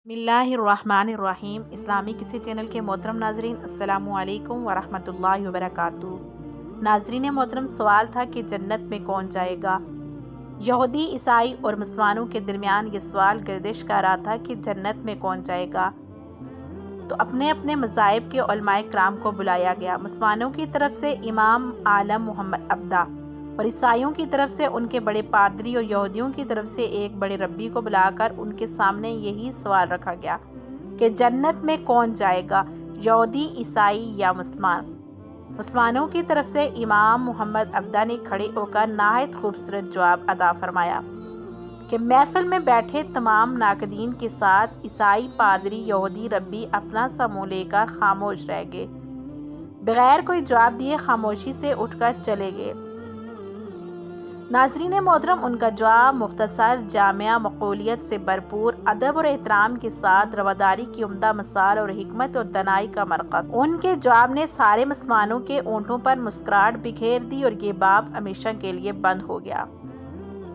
बिस्मिल्लाहिर्रहमानिर्रहीम। इस्लामी किसी चैनल के मोहतरम नाजरीन, अस्सलामु अलैकुम वरहमतुल्लाहि वबरकातुहू। नाजरीन मोहतरम, सवाल था कि जन्नत में कौन जाएगा। यहूदी, ईसाई और मुसलमानों के दरमियान ये सवाल गर्दिश कर रहा था कि जन्नत में कौन जाएगा। तो अपने अपने मज़ाहिब के उलमाए कराम को बुलाया गया। मुसलमानों की तरफ से इमाम आलम मोहम्मद अब्दा और ईसाइयों की तरफ से उनके बड़े पादरी और यहूदियों की तरफ से एक बड़े रब्बी को बुलाकर उनके सामने यही सवाल रखा गया कि जन्नत में कौन जाएगा, यहूदी, ईसाई या मुसलमान। मुसलमानों की तरफ से इमाम मोहम्मद अब्दा ने खड़े होकर नहायत खूबसूरत जवाब अदा फरमाया कि महफिल में बैठे तमाम नाकदीन के साथ ईसाई, पादरी, यहूदी रब्बी अपना सा मुँह लेकर खामोश रह गए। बगैर कोई जवाब दिए खामोशी से उठकर चले गए। नाज़रीन मोहतरम, उनका जवाब मुख्तसर, जामिया, मक़बूलियत से भरपूर, अदब और एहतराम के साथ, रवादारी की उम्दा मिसाल और हिकमत और दनाई का मरकज़। उनके जवाब ने सारे मुसलमानों के ओंठों पर मुस्कुराहट बिखेर दी और ये बाब हमेशा के लिए बंद हो गया।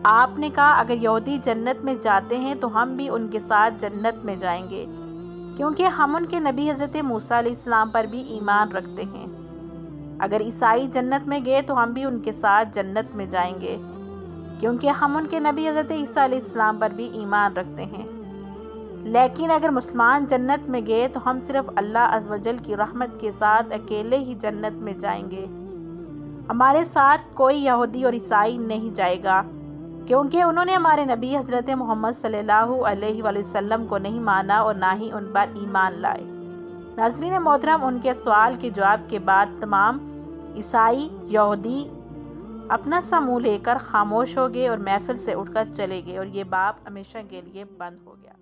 आपने कहा, अगर यहूदी जन्नत में जाते हैं तो हम भी उनके साथ जन्नत में जाएंगे, क्योंकि हम उनके नबी हज़रत मूसा अलैहिस्सलाम पर भी ईमान रखते हैं। अगर ईसाई जन्नत में गए तो हम भी उनके साथ जन्नत में जाएंगे, क्योंकि हम उनके नबी हज़रत ईसा अलैहिस्सलाम पर भी ईमान रखते हैं। लेकिन अगर मुसलमान जन्नत में गए तो हम सिर्फ अल्लाह अज़्ज़वजल की रहमत के साथ अकेले ही जन्नत में जाएंगे। हमारे साथ कोई यहूदी और ईसाई नहीं जाएगा, क्योंकि उन्होंने हमारे नबी हज़रत मोहम्मद सल्लल्लाहु अलैहि वसल्लम को नहीं माना और ना ही उन पर ईमान लाए। नाज़रीन मोहतरम, उनके सवाल के जवाब के बाद तमाम ईसाई, यहूदी अपना सा मुँह लेकर खामोश हो गए और महफिल से उठकर चले गए और ये बाब हमेशा के लिए बंद हो गया।